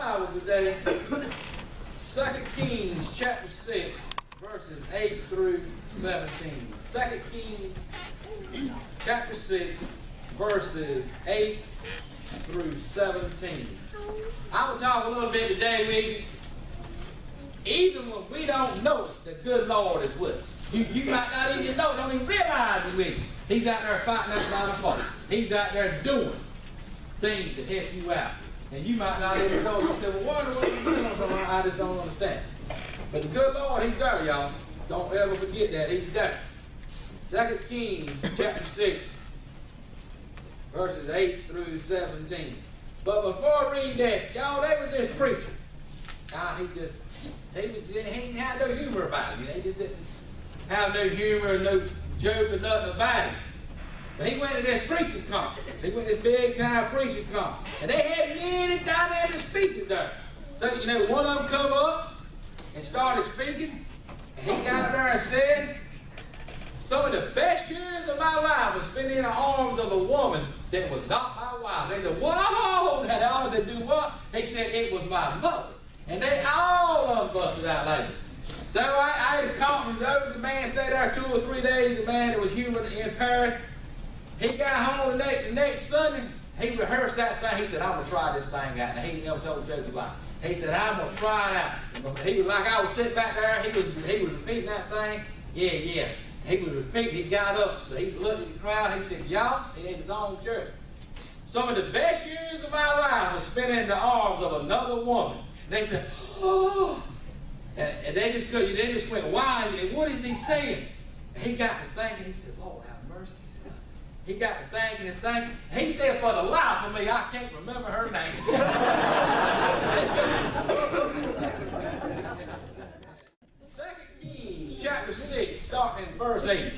Bible today, 2 Kings chapter 6, verses 8 through 17. 2 Kings chapter 6, verses 8 through 17. I will talk a little bit today with you. Even when we don't know it, the good Lord is with us. You might not even know, don't even realize He's with you. He's out there fighting us out of fight. He's out there doing things to help you out. And you might not even know. You say, well, what are you doing? I just don't understand. But the good Lord, He's there, y'all. Don't ever forget that. He's there. 2 Kings chapter 6, verses 8 through 17. But before I read that, y'all, they was this preacher. He didn't have no humor about him. He just didn't have no humor, no joke or nothing about him. But he went to this preaching conference. He went to this big time preaching conference. And they had many dynamic speakers there. So, one of them come up and started speaking. And he got up there and said, some of the best years of my life was spent in the arms of a woman that was not my wife. They said, whoa! And all said, do what? He said, it was my mother. And they all of them busted out later. So I had a conference over. The man stayed there 2 or 3 days. The man that was human impaired. He got home the next Sunday. He rehearsed that thing. He said, I'm going to try this thing out. And he never told jokes about it. He said, I'm going to try it out. He was like, I was sitting back there. He was repeating that thing. Yeah. He was repeating. He got up. So he looked at the crowd. He said, y'all, he had his own church. Some of the best years of my life was spent in the arms of another woman. And they said, oh. And they just went wild. And what is he saying? And he got to thinking. He said, Lord, have mercy. He got to thinking and thinking. And he said, for the life of me, I can't remember her name. 2 Kings chapter 6, starting in verse 8.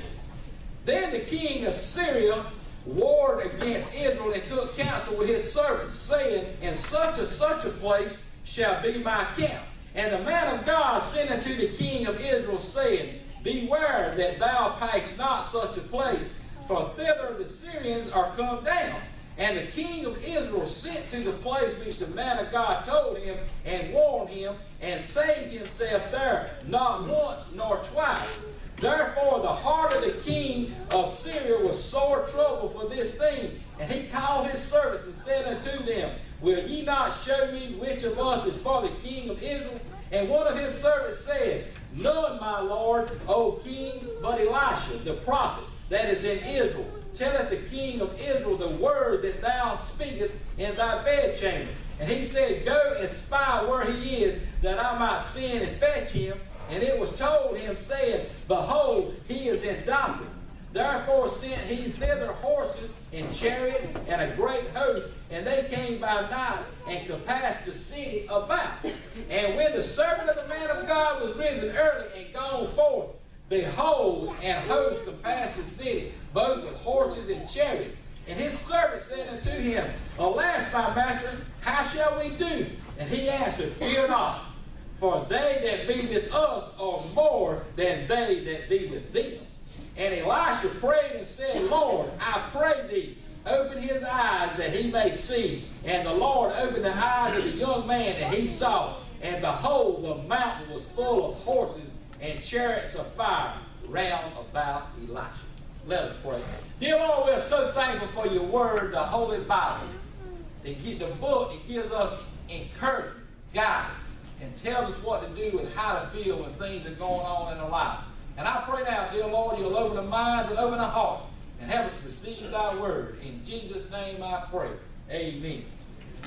Then the king of Syria warred against Israel and took counsel with his servants, saying, in such a place shall be my camp. And the man of God sent unto the king of Israel, saying, beware that thou pass not such a place, for thither the Syrians are come down. And the king of Israel sent to the place which the man of God told him, and warned him, and saved himself there, not once nor twice. Therefore the heart of the king of Syria was sore troubled for this thing. And he called his servants and said unto them, will ye not show me which of us is for the king of Israel? And one of his servants said, none, my lord, O king, but Elisha, the prophet, that is in Israel, telleth the king of Israel the word that thou speakest in thy bedchamber. And he said, go and spy where he is, that I might send and fetch him. And it was told him, saying, behold, he is in Dothan. Therefore sent he thither horses and chariots and a great host, and they came by night and compassed the city about. And when the servant of the man of God was risen early and gone forth, behold, an host compassed the city, both with horses and chariots. And his servant said unto him, alas, my master, how shall we do? And he answered, fear not, for they that be with us are more than they that be with them. And Elisha prayed and said, Lord, I pray thee, open his eyes that he may see. And the Lord opened the eyes of the young man, and he saw. And behold, the mountain was full of horses and chariots of fire round about Elisha. Let us pray. Dear Lord, we are so thankful for your word, the Holy Bible. The book, it gives us encouragement, guidance, and tells us what to do and how to feel when things are going on in our life. And I pray now, dear Lord, you'll open the minds and open the heart and help us receive thy word. In Jesus' name I pray. Amen.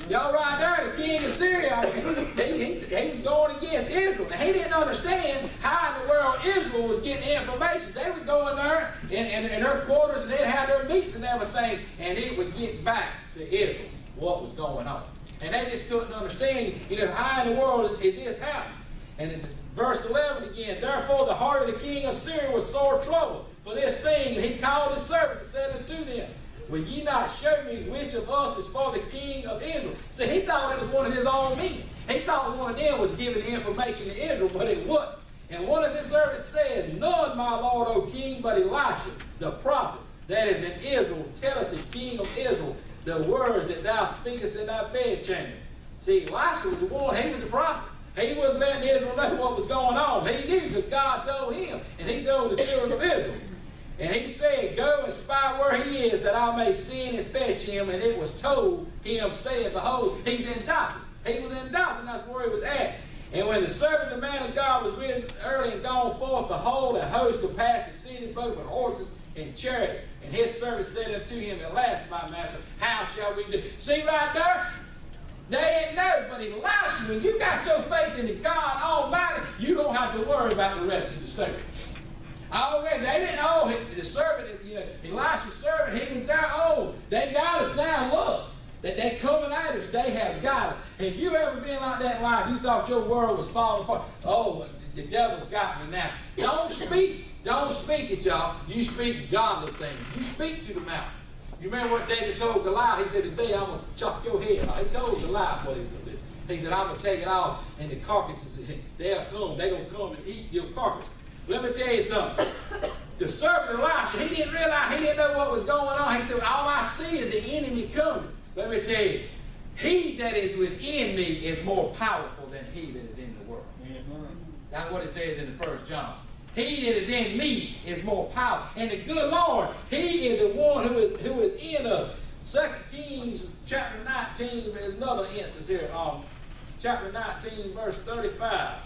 Y'all right there, the king of Syria, he was going against Israel. And he didn't understand how in the world Israel was getting information. They would go in there in their quarters and they'd have their meats and everything, and it would get back to Israel what was going on. And they just couldn't understand, how in the world is this happening? And in verse 11 again, therefore the heart of the king of Syria was sore troubled for this thing, and he called his servants and said unto them, will ye not show me which of us is for the king of Israel? See, he thought it was one of his own men. He thought one of them was giving the information to Israel, but it wasn't. And one of his servants said, none, my lord, O king, but Elisha, the prophet, that is in Israel, telleth the king of Israel the words that thou speakest in thy bedchamber. See, Elisha was the one, he was the prophet. He was letting Israel know what was going on. He knew because God told him, and he told the children of Israel. And he said, go and spy where he is, that I may send and fetch him. And it was told him, saying, behold, he's in Dothan. He was in Dothan, that's where he was at. And when the servant of the man of God was risen early and gone forth, behold, a host compassed the city, both with horses and chariots. And his servant said unto him, alas, my master, how shall we do? See right there? They didn't know, but Elisha, when you got your faith in the God Almighty, you don't have to worry about the rest of the story. Already, they didn't know the servant, Elisha's servant, he was there. Oh, they got us now. Look, that they coming at us, they have got us. Have you ever been like that in life? You thought your world was falling apart. Oh, the devil's got me now. Don't speak it, y'all. You speak godly things. You speak to the mountain. You remember what David told Goliath? He said, today I'm going to chop your head off. He told Goliath what he was going to do. He said, I'm going to take it off, and the carcasses, they'll come. They're going to come and eat your carcass. Let me tell you something. The servant Elisha, he didn't realize, he didn't know what was going on. He said, all I see is the enemy coming. Let me tell you, he that is within me is more powerful than he that is in the world. That's what it says in the 1 John. He that is in me is more powerful. And the good Lord, he is the one who is in us. 2 Kings chapter 19, there's another instance here. Chapter 19, verse 35.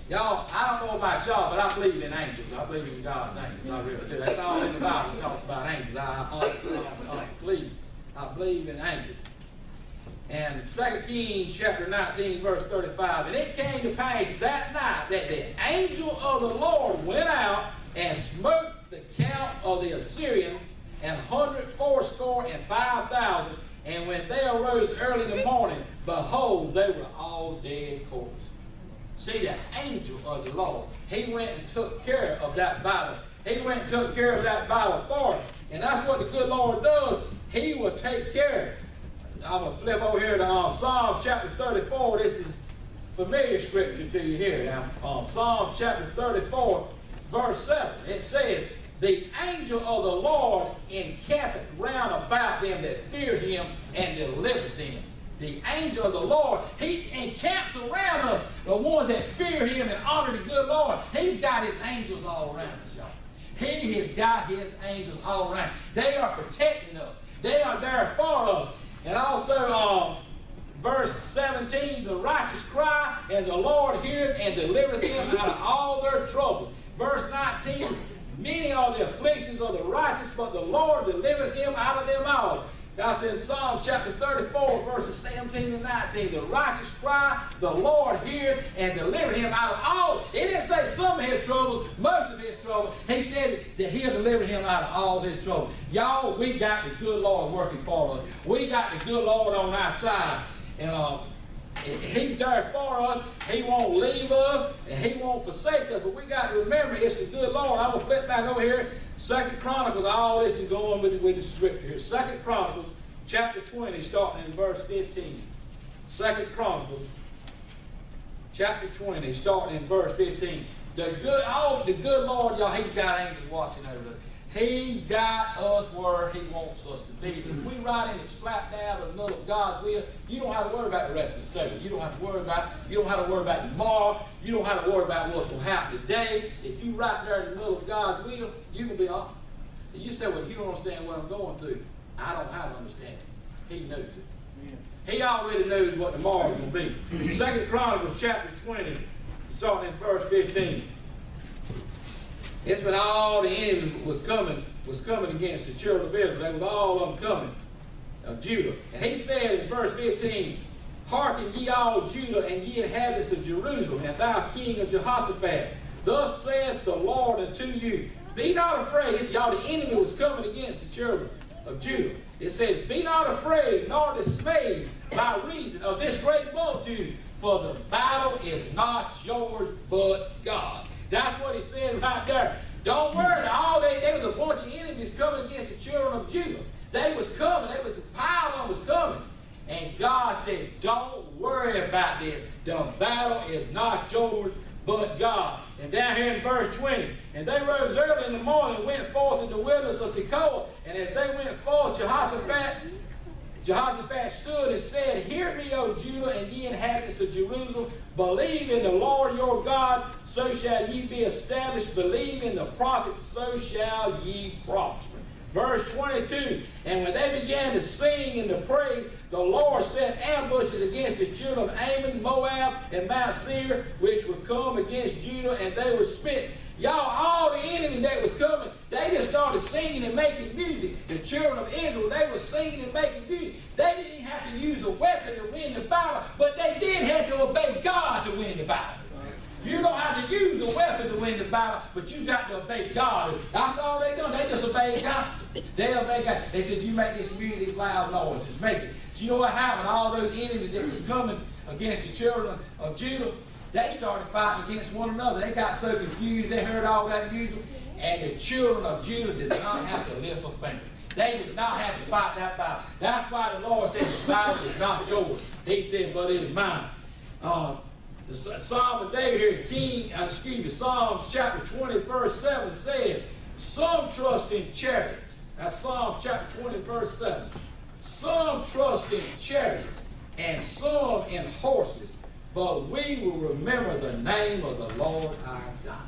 Y'all, I don't know about y'all, but I believe in angels. I believe in God's angels. I really do. That's all in the Bible. It talks about angels. I believe in angels. And 2 Kings chapter 19, verse 35. And it came to pass that night that the angel of the Lord went out and smote the camp of the Assyrians, 185,000. And when they arose early in the morning, behold, they were all dead corpses. See, the angel of the Lord, he went and took care of that battle. He went and took care of that battle for him. And that's what the good Lord does. He will take care of it. I'm going to flip over here to Psalms chapter 34. This is familiar scripture to you here. Now, Psalms chapter 34, verse 7. It says, the angel of the Lord encampeth round about them that fear him and delivers them. The angel of the Lord, he encamps around us, the ones that fear him and honor the good Lord. He's got his angels all around us, y'all. He has got his angels all around. They are protecting us. They are there for us. And also, verse 17, the righteous cry, and the Lord heareth and delivereth them out of all their trouble. Verse 19, many are the afflictions of the righteous, but the Lord delivereth them out of them all. That's in Psalms chapter 34, verses 17 and 19. The righteous cry, the Lord heareth and delivered him out of all. It didn't say some of his troubles, most of his trouble. He said that he'll deliver him out of all his trouble. Y'all, we got the good Lord working for us. We got the good Lord on our side. And he's there for us. He won't leave us, and he won't forsake us. But we got to remember, it's the good Lord. I'm going to flip back over here. 2 Chronicles, all this is going with the scripture here. 2 Chronicles, chapter 20, starting in verse 15. 2 Chronicles, chapter 20, starting in verse 15. The good Lord, y'all, he's got angels watching over us. He's got us where he wants us to be. If we ride in and slap down in the middle of God's will, you don't have to worry about the rest of the story. You don't have to worry about tomorrow. You don't have to worry about what's going to happen today. If you right there in the middle of God's will, you can be off. And you say, well, you don't understand what I'm going through. I don't have to understand it. He knows it. Yeah. He already knows what tomorrow's going to be. 2 Chronicles chapter 20, starting in verse 15. It's when all the enemy was coming against the children of Israel. They was all of them coming, of Judah. And he said in verse 15, hearken ye all Judah, and ye inhabitants of Jerusalem, and thou king of Jehoshaphat. Thus saith the Lord unto you, be not afraid. Y'all, the enemy was coming against the children of Judah. It says, be not afraid, nor dismayed by reason of this great multitude, for the battle is not yours, but God. That's what he said right there. Don't worry. There was a bunch of enemies coming against the children of Judah. They was coming. The pile of them was coming. And God said, don't worry about this. The battle is not yours, but God. And down here in verse 20, and they rose early in the morning and went forth forth in the wilderness of Tekoa. And as they went forth, Jehoshaphat stood and said, Hear me, O Judah, and ye inhabitants of Jerusalem. Believe in the Lord your God, so shall ye be established. Believe in the prophet, so shall ye prosper. Verse 22, and when they began to sing and to praise, the Lord set ambushes against the children of Ammon, Moab, and Mount Seir, which would come against Judah, and they were smitten. Y'all, all the enemies that was coming, they just started singing and making music. The children of Israel, they were singing and making music. They didn't even have to use a weapon to win the battle, but they did have to obey God to win the battle. You don't have to use a weapon to win the battle, but you got to obey God. That's all they done. They just obeyed God. They obeyed God. They said, you make this music, this loud noise. Just make it. So you know what happened? All those enemies that was coming against the children of Judah, they started fighting against one another. They got so confused. They heard all that music. And the children of Judah did not have to lift a finger. They did not have to fight that battle. That's why the Lord said the battle is not yours. He said, but it is mine. The Psalm of David here, Psalms chapter 20, verse 7 said, some trust in chariots. That's Psalms chapter 20, verse 7. Some trust in chariots and some in horses, but we will remember the name of the Lord our God.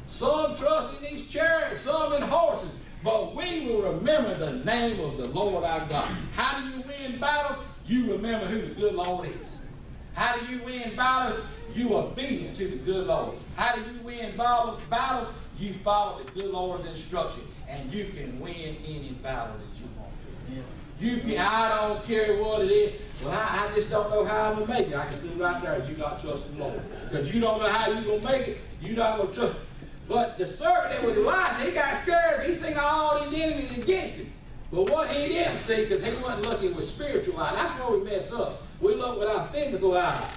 Some trust in these chariots, some in horses, but we will remember the name of the Lord our God. How do you win battle? You remember who the good Lord is. How do you win battles? You are obedient to the good Lord. How do you win battles? You follow the good Lord's instruction, and you can win any battle that you want to. You can, I don't care what it is. Well, I just don't know how I'm going to make it. I can see right there, you not trusting the Lord. Because you don't know how you're going to make it. You're not going to trust. But the servant that was Elijah, he got scared. He seen all these enemies against him. But what he didn't see, because he wasn't looking with spiritual eyes, that's where we mess up. We look with our physical eyes.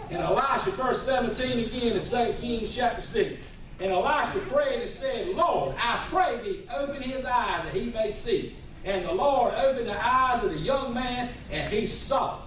And Elisha, verse 17 again in 2 Kings chapter 6. And Elisha prayed and said, Lord, I pray thee, open his eyes that he may see. And the Lord opened the eyes of the young man, and he saw.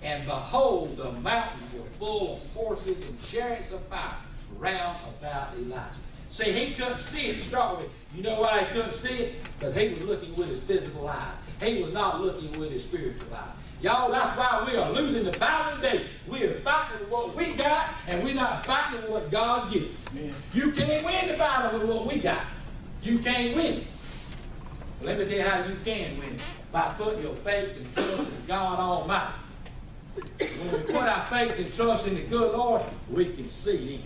And behold, the mountains were full of horses and chariots of fire round about Elijah. See, he couldn't see it to start with. You know why he couldn't see it? Because he was looking with his physical eye. He was not looking with his spiritual eye. Y'all, that's why we are losing the battle today. We are fighting with what we got, and we're not fighting with what God gives us. Man. You can't win the battle with what we got. You can't win it. Let me tell you how you can win it. By putting your faith and trust in God Almighty. When we put our faith and trust in the good Lord, we can see Him.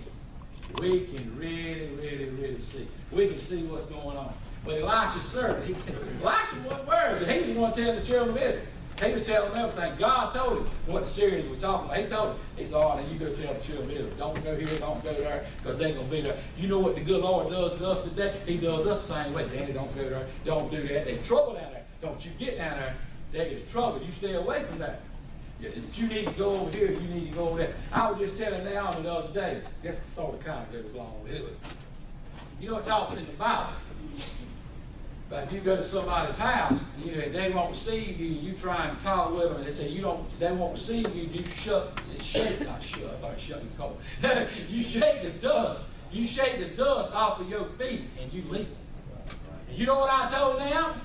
We can really see. We can see what's going on. But Elisha's servant, Elisha wasn't worried, but he was the one telling the children of Israel. He was telling them everything. God told him what the Syrians was talking about. He told him. He said, all right, you go tell the children of Israel. Don't go here, don't go there, because they're going to be there. You know what the good Lord does to us today? He does us the same way. Daddy, don't go there. Don't do that. There's trouble down there. Don't you get down there. There is trouble. You stay away from that. You need to go over here. You need to go over there. I was just telling Naomi the other day. This sort of kind of goes along with it. You know, it talks in the Bible. But if you go to somebody's house, you know, they won't receive you, you try and talk with them, and they say they won't receive you, you shake the cold. You shake the dust. You shake the dust off of your feet, and you leave. And you know what I told them?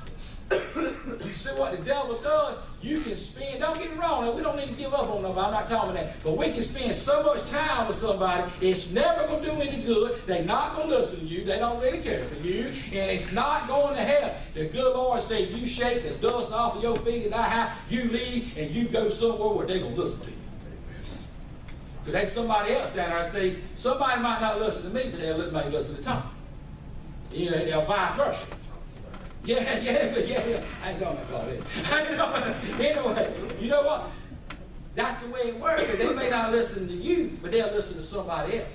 You see what the devil does? You can spend, don't get me wrong, we don't need to give up on nobody, I'm not talking about that, but we can spend so much time with somebody, it's never going to do any good, they're not going to listen to you, they don't really care for you, and it's not going to help. The good Lord said, you shake the dust off of your feet in that house, you leave, and you go somewhere where they're going to listen to you. Because there's somebody else down there, see, somebody might not listen to me, but they may listen to Tom. You know, they'll vice versa. Yeah. I ain't going to call it. Anyway, you know what? That's the way it works. They may not listen to you, but they'll listen to somebody else.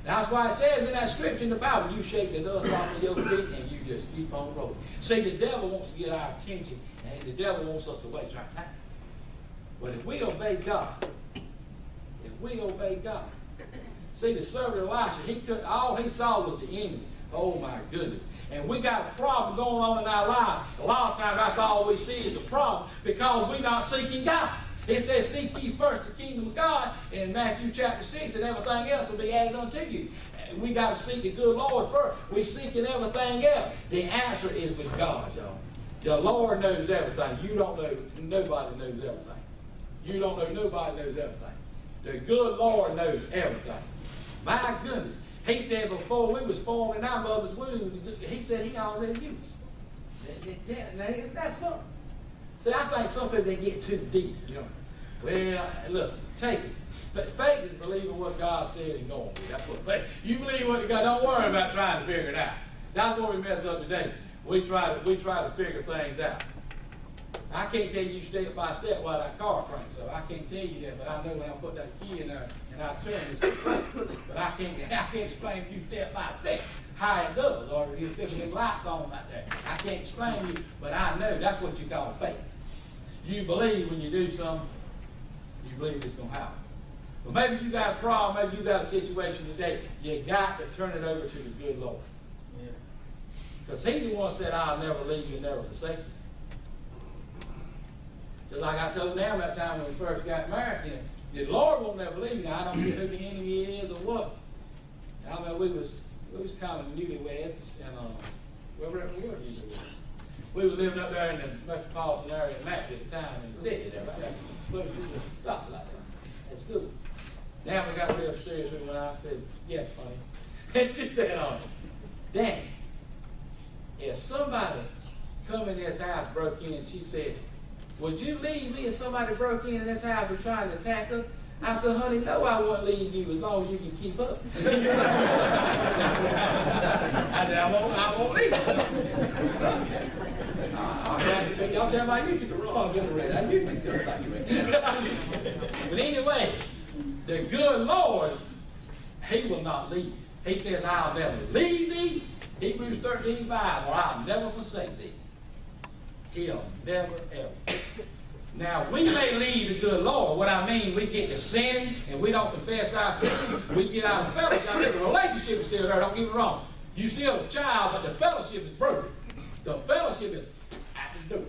That's why it says in that scripture in the Bible, you shake the dust off of your feet and you just keep on rolling. See, the devil wants to get our attention, and the devil wants us to waste our time. But if we obey God, see, the servant Elisha, all he saw was the enemy. Oh my goodness. And we got a problem going on in our life. A lot of times that's all we see is a problem because we're not seeking God. It says, seek ye first the kingdom of God in Matthew chapter 6, and everything else will be added unto you. we got to seek the good Lord first. We seeking everything else. The answer is with God, y'all. The Lord knows everything. You don't know, nobody knows everything. You don't know, nobody knows everything. The good Lord knows everything. My goodness. He said before we was formed in our mother's womb, he said he already knew us. Now, isn't that something? See, I think some people, they get too deep, you know. Well, listen, take it. Faith is believing what God said and going with it. That's what faith. You believe what God, don't worry about trying to figure it out. That's where we mess up today. We try to figure things out. I can't tell you step by step why that car cranks up. I can't tell you that, but I know when I put that key in there and I turn it's going to crank. But I can't explain to you step by step how it does, or if you're fixing them lights on out there. I can't explain to you, but I know that's what you call faith. You believe when you do something, you believe it's going to happen. But maybe you got a problem, maybe you got a situation today, you got to turn it over to the good Lord. Because he's the one who said, I'll never leave you, never forsake you. Just like I told them that time when we first got married, the Lord won't never leave you. Now, I don't care who the enemy is or what. I mean, we was kind of newlyweds, and wherever we were newlyweds. We was living up there in the metropolitan area of Mac at the time in the city there, right there. Close to the stop like that. That's good. Now we got real serious with when I said, yes, honey. And she said, Danny, if somebody come in this house, broke in, and she said, would you leave me if somebody broke in this house and trying to attack us? I said, honey, no, I won't leave you as long as you can keep up. I said, I won't leave you. Y'all tell me you took the wrong generation. I knew you could have you. But anyway, the good Lord, he will not leave you. He says, I'll never leave thee. Hebrews 13:5, or I'll never forsake thee. He'll never, ever. Now, we may leave the good Lord. What I mean, we get to sinning and we don't confess our sin. We get out of fellowship. I mean, the relationship is still there. Don't get me wrong. You're still a child, but the fellowship is broken. The fellowship is at the door.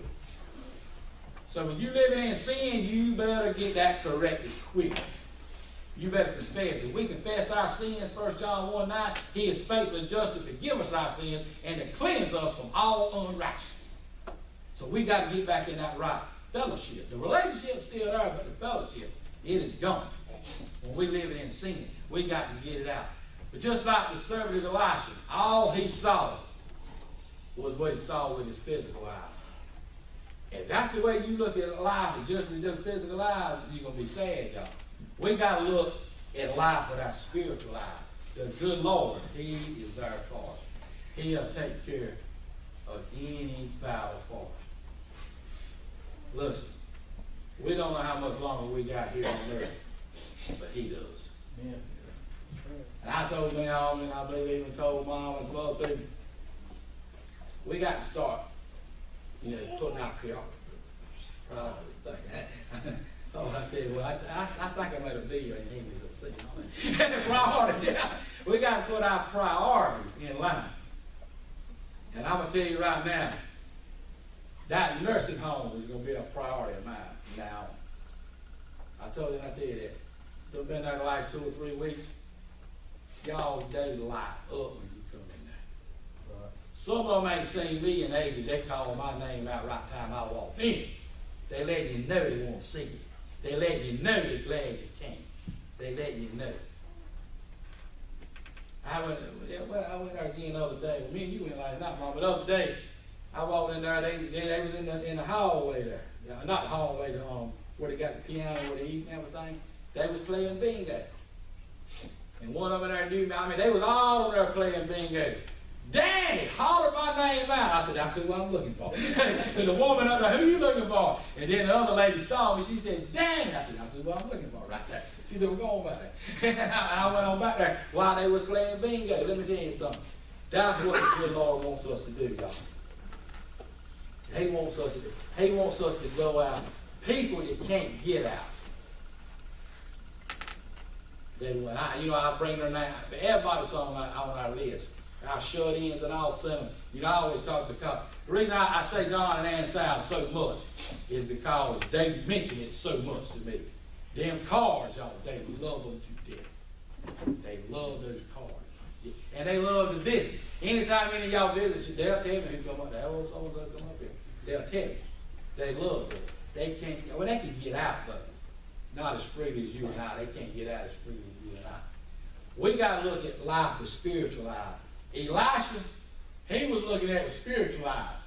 So when you're living in sin, you better get that corrected quick. You better confess it. We confess our sins, 1 John 1:9. He is faithful and just to forgive us our sins and to cleanse us from all unrighteousness. So we got to get back in that right fellowship. The relationship's still there, but the fellowship, it is gone. When we live in sin, we got to get it out. But just like the servant of Elisha, all he saw was what he saw with his physical eye. If that's the way you look at life, just physical eyes, you're going to be sad, y'all. We got to look at life with our spiritual eye. The good Lord, he is there for us. He'll take care of any battle for us. Listen, we don't know how much longer we got here on earth, but he does. Yeah. And I told Naomi, and I believe even told Mom and some other people, we got to start, putting out oh, I tell you what, I think I made a video in English to see on it. And the priorities, we got to put our priorities in line. And I'm going to tell you right now, that nursing home is going to be a priority of mine now. I tell you that. They've been there the last 2 or 3 weeks. Y'all daily light up when you come in there. Right. Some of them ain't seen me in ages. They call my name out right time I walk in. They let you know they won't see you. They let you know they're glad you came. They let you know. I went there again the other day. Well, me and you went last night, Mom, but the other day, I walked in there, they was in the hallway there. Not the hallway, where they got the piano, where they eat and everything. They was playing bingo. And one of them there knew me. I mean, they was all over there playing bingo. Danny, holler my name out. I said, that's who I'm looking for. And the woman up there, who you looking for? And then the other lady saw me. She said, Danny. I said, that's who I'm looking for right there. She said, we're going back there. And I went on back there while they was playing bingo. Let me tell you something. That's what the good Lord wants us to do, y'all. He wants us to go out. People that can't get out. Then when I bring their name. Everybody's on our list. Our shut-ins and all seven. I always talk to the reason I say John and Ann South so much is because they mention it so much to me. Them cars, y'all, they love them to death. They love those cars. And they love to visit. Anytime any of y'all visit, they'll tell me who come up there. Oh, so-and-so come up here. They'll tell you. They love it. They can't, well, they can get out, but not as freely as you and I. They can't get out as freely as you and I. We got to look at life with spiritual eyes. Elisha, he was looking at it with spiritual eyes.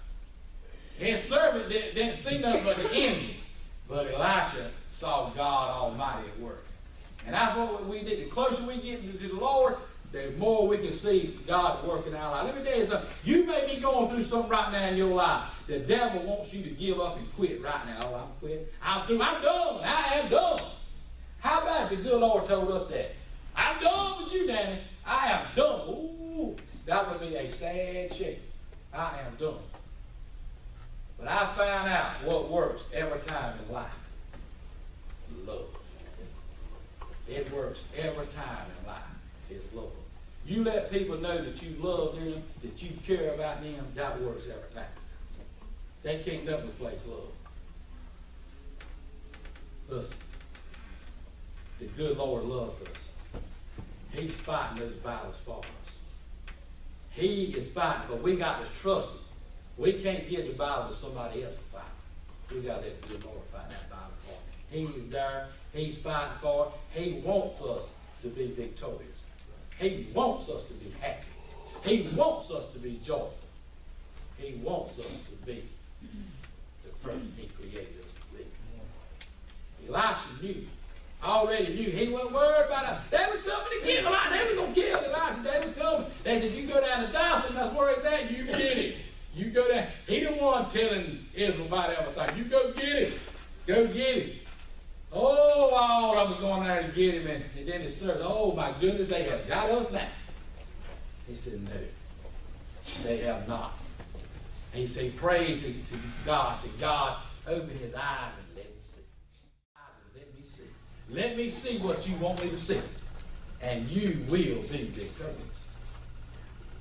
His servant didn't see nothing but the enemy. But Elisha saw God Almighty at work. And that's what we did. The closer we get to the Lord, the more we can see God working in our life. Let me tell you something. You may be going through something right now in your life. The devil wants you to give up and quit right now. Oh, I'm quit. I'm through. I'm done. I am done. How about if the good Lord told us that? I'm done with you, Danny. I am done. Ooh, that would be a sad shake. I am done. But I found out what works every time in life. Love. It works every time in life. It's love. You let people know that you love them, that you care about them, that works every time. They can't never replace love. Listen, the good Lord loves us. He's fighting those battles for us. He is fighting, but we got to trust him. We can't give the battle to somebody else to fight. We got to let the good Lord fight that battle for us. He's there. He's fighting for it. He wants us to be victorious. He wants us to be happy. He wants us to be joyful. He wants us to be the person he created us to be. Elisha knew. Already knew. He wasn't worried about it. They was coming to kill Elisha. They was going to kill Elisha. They was coming. They said, you go down to Dothan, that's where it's at. You get it. You go down. He didn't want telling Israel about everything. You go get it. Go get it. Oh, all I was going there to get him, and then it served. Oh, my goodness, they have got us now. He said, no, they have not. He said, pray to God. He said, God, open his eyes and let me see. Let me see. Let me see what you want me to see. And you will be victorious.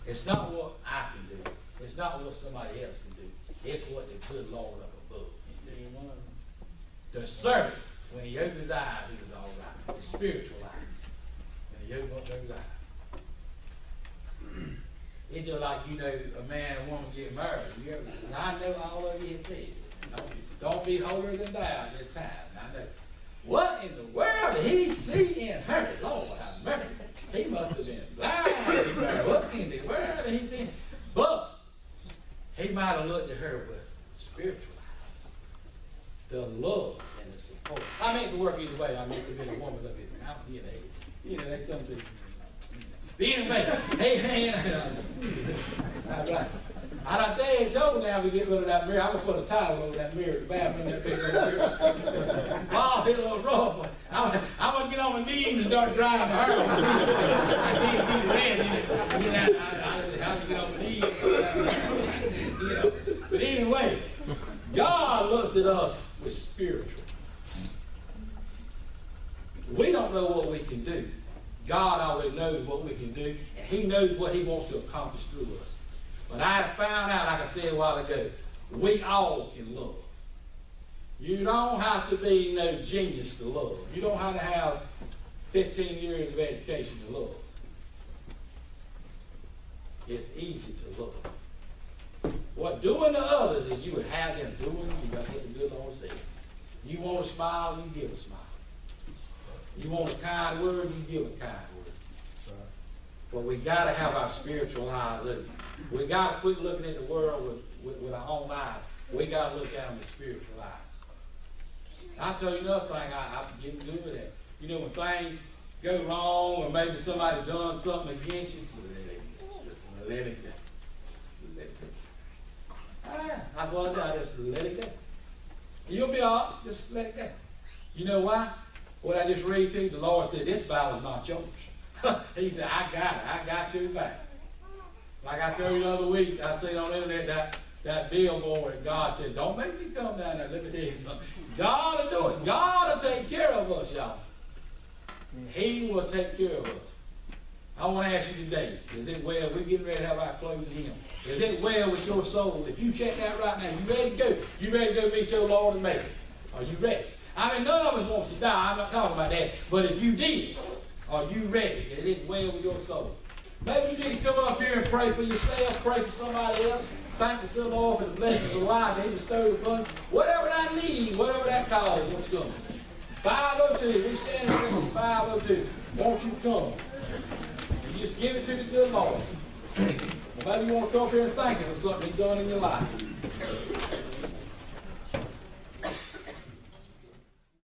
It's not what I can do. It's not what somebody else can do. It's what the good Lord up above can do. The servant, when he opened his eyes, he was all right. The spiritual eyes. When he opened up those eyes. It's just like, a man and woman get married. And I know all of you have said, don't be holier than thou this time. I know. What in the world did he see in her? Lord, have mercy. He must have been blind. What in the world did he see? But he might have looked at her with spiritual eyes. The love and the support. I mean, it could work either way. I mean, it could be a woman look at me. I don't get it. That's something. But anyway, I done told now we get rid of that mirror. I'm going to put a towel over that mirror, the bathroom, that big old mirror. Oh, it's a little rough. I'm going to get on my knees and start drying my hair. I can't see the red in it. I have to get on my knees. But anyway, God looks at us with spiritual. We don't know what we can do. God already knows what we can do, and he knows what he wants to accomplish through us. But I have found out, like I said a while ago, we all can love. You don't have to be no genius to love. You don't have to have 15 years of education to love. It's easy to love. What doing to others is you would have them doing, that's what the good Lord said. You want a smile, you give a smile. You want a kind word, you give a kind word. But we got to have our spiritual eyes open. We got to quit looking at the world with our own eyes. We got to look at them with spiritual eyes. I'll tell you another thing I'm getting good at. When things go wrong or maybe somebody done something against you, let it go. Let it go. That's what I do. I just let it go. You'll be all right. Just let it go. You know why? What I just read to you, the Lord said, this battle's not yours. He said, I got it. I got you back. Like I told you the other week, I seen on the internet that billboard, and God said, don't make me come down there. Let me tell you something. God will do it. God will take care of us, y'all. He will take care of us. I want to ask you today, is it well? We're getting ready to have our closing hymn. Is it well with your soul? If you check that right now, you ready to go? You ready to go meet your Lord and Maker? Are you ready? I mean, none of us wants to die. I'm not talking about that. But if you did, are you ready? Is it well with your soul? Maybe you need to come up here and pray for yourself, pray for somebody else. Thank the good Lord for the blessings of life that He bestowed upon you. Whatever that need, whatever that call is, won't you come? 502, we stand in 502. Won't you come? You just give it to the good Lord. Or maybe you want to come up here and thank Him for something He's done in your life.